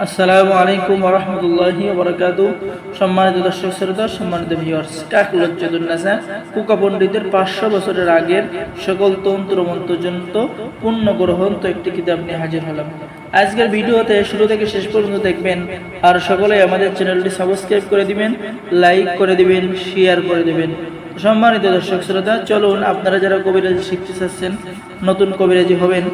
আসসালামু আলাইকুম ওয়া রাহমাতুল্লাহি ওয়া বারাকাতুহু। সম্মানিত দর্শক শ্রোতা, সম্মানিত ভিউয়ার্স, কাকলজ্জাতুন নাসা কুকা পণ্ডিতের 500 বছরের আগের সকল তন্ত্র মন্ত্রজনিত পূর্ণ গ্রহন্ত একটি কিতাব নিয়ে হাজির হলাম। আজকের ভিডিওতে শুরু থেকে শেষ পর্যন্ত দেখবেন, আর সকলেই আমাদের চ্যানেলটি সাবস্ক্রাইব করে দিবেন, লাইক করে দিবেন, শেয়ার করে দিবেন। সম্মানিত দর্শক শ্রোতা, চলুন আপনারা যারা কবিরাজি শিখতে চাচ্ছেন, নতুন কবিরাজি হবেন,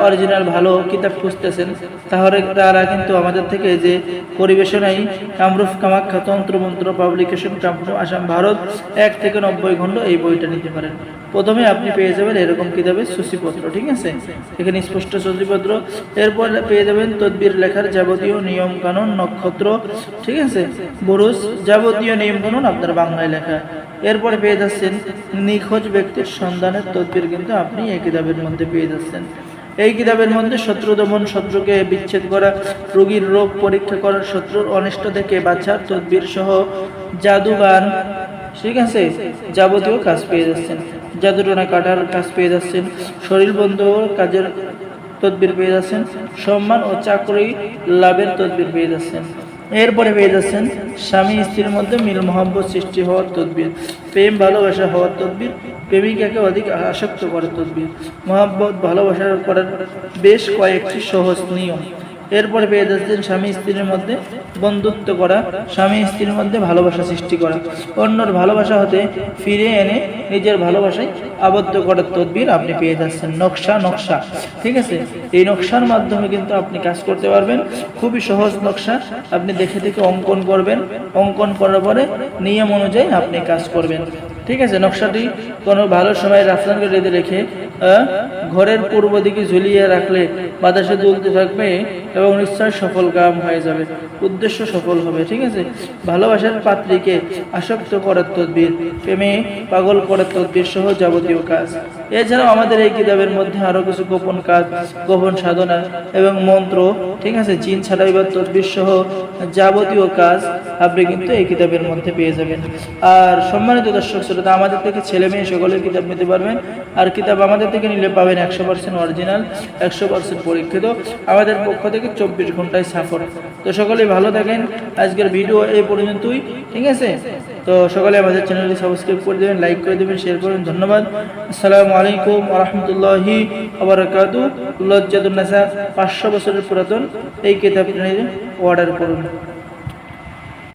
অরিজিনাল ভালো কিতাব খুঁজতেছেন, তাহলে তারা কিন্তু আমাদের থেকে যে পরিবেশনায় কামরূপ কামাখ্যা তন্ত্র মন্ত্র পাবলিকেশন কামরূপ আসাম ভারত 1 থেকে 90 খণ্ড এই বইটা নিতে পারেন। প্রথমে আপনি পেয়ে যাবেন এরকম কিতাবের সূচিপত্র, ঠিক আছে, এখানে স্পষ্ট সূচিপত্র। এরপর পেয়ে যাবেন তদবির লেখার যাবতীয় নিয়ম কানুন, নক্ষত্র, ঠিক আছে, বুরুজ, যাবতীয় নিয়ম কানুন আপনার বাংলায় লেখা। এরপরে পেয়ে যাচ্ছেন নিখোঁজ ব্যক্তির সন্ধানের তদবির, কিন্তু আপনি এই কিতাবের মধ্যে পেয়ে যাচ্ছেন। এই কিতাবের মধ্যে শত্রু দমন, শত্রুকে বিচ্ছেদ করা, রোগীর রোগ পরীক্ষা করার, শত্রুর অনিষ্ট থেকে বাঁচার তদবির সহ জাদুগান, ঠিক আছে, যাবতীয় কাজ পেয়ে যাচ্ছেন। জাদুটনা কাটার কাজ পেয়ে যাচ্ছেন, শরীর বন্ধ কাজের তদবির পেয়ে যাচ্ছেন, সম্মান ও চাকরি লাভের তদবির পেয়ে যাচ্ছেন। এরপরে পেয়ে যাচ্ছেন স্বামী স্ত্রীর মধ্যে মিল মহব্বত সৃষ্টি হওয়ার তদবির, প্রেম ভালোবাসা হওয়ার তদবির, প্রেমিকাকে অধিক আসক্ত করার তদবির, মহব্বত ভালোবাসা করার বেশ কয়েকটি সহজ নিয়ম। এরপরে পেয়ে যাচ্ছেন স্বামী স্ত্রীর মধ্যে বন্ধুত্ব করা, স্বামী স্ত্রীর মধ্যে ভালোবাসা সৃষ্টি করা, অন্যর ভালোবাসা হতে ফিরে এনে নিজের ভালোবাসায় আবদ্ধ করার তদবির আপনি পেয়ে যাচ্ছেন। নকশা, ঠিক আছে, এই নকশার মাধ্যমে কিন্তু আপনি কাজ করতে পারবেন। খুবই সহজ নকশা, আপনি দেখে দেখে অঙ্কন করবেন, অঙ্কন করার পরে নিয়ম অনুযায়ী আপনি কাজ করবেন, ঠিক আছে। নকশাটি কোনো ভালো সময় রাফসান করে রেখে ঘরের পূর্ব দিকে ঝুলিয়ে রাখলে বাতাসে দুলতে থাকবে এবং নিশ্চয় সফল কাম হয়ে যাবে, উদ্দেশ্য সফল হবে, ঠিক আছে। ভালোবাসার পাত্রীকে আসক্ত করার তদবির, প্রেমে পাগল করার তদবির সহ যাবতীয় কাজ। এছাড়াও আমাদের এই কিতাবের মধ্যে আরো কিছু গোপন কাজ, গোপন সাধনা এবং মন্ত্র, ঠিক আছে, জিন ছাড়াইবার তদবির সহ যাবতীয় কাজ আপনি কিন্তু এই কিতাবের মধ্যে পেয়ে যাবেন। আর সম্মানিত দর্শক শ্রোতা, আমাদের থেকে ছেলে মেয়ে সকলের কিতাব নিতে পারবেন। আর কিতাব আমাদের থেকে নিলে পাবেন 100% অরিজিনাল, 100% পরীক্ষিত, আমাদের পক্ষ থেকে 24 ঘন্টায় সাপোর্ট। তো সকলেই ভালো থাকেন। আজকের ভিডিও এই পর্যন্তই, ঠিক আছে। তো সকলে আমাদের চ্যানেলটি সাবস্ক্রাইব করে দেবেন, লাইক করে দেবেন, শেয়ার করবেন। ধন্যবাদ। আসসালামু আলাইকুম ওয়া রাহমাতুল্লাহি ওয়া বারাকাতুহু। লজ্জাতুন নাসা 500 বছরের পুরাতন এই কিতাবটি অর্ডার করুন।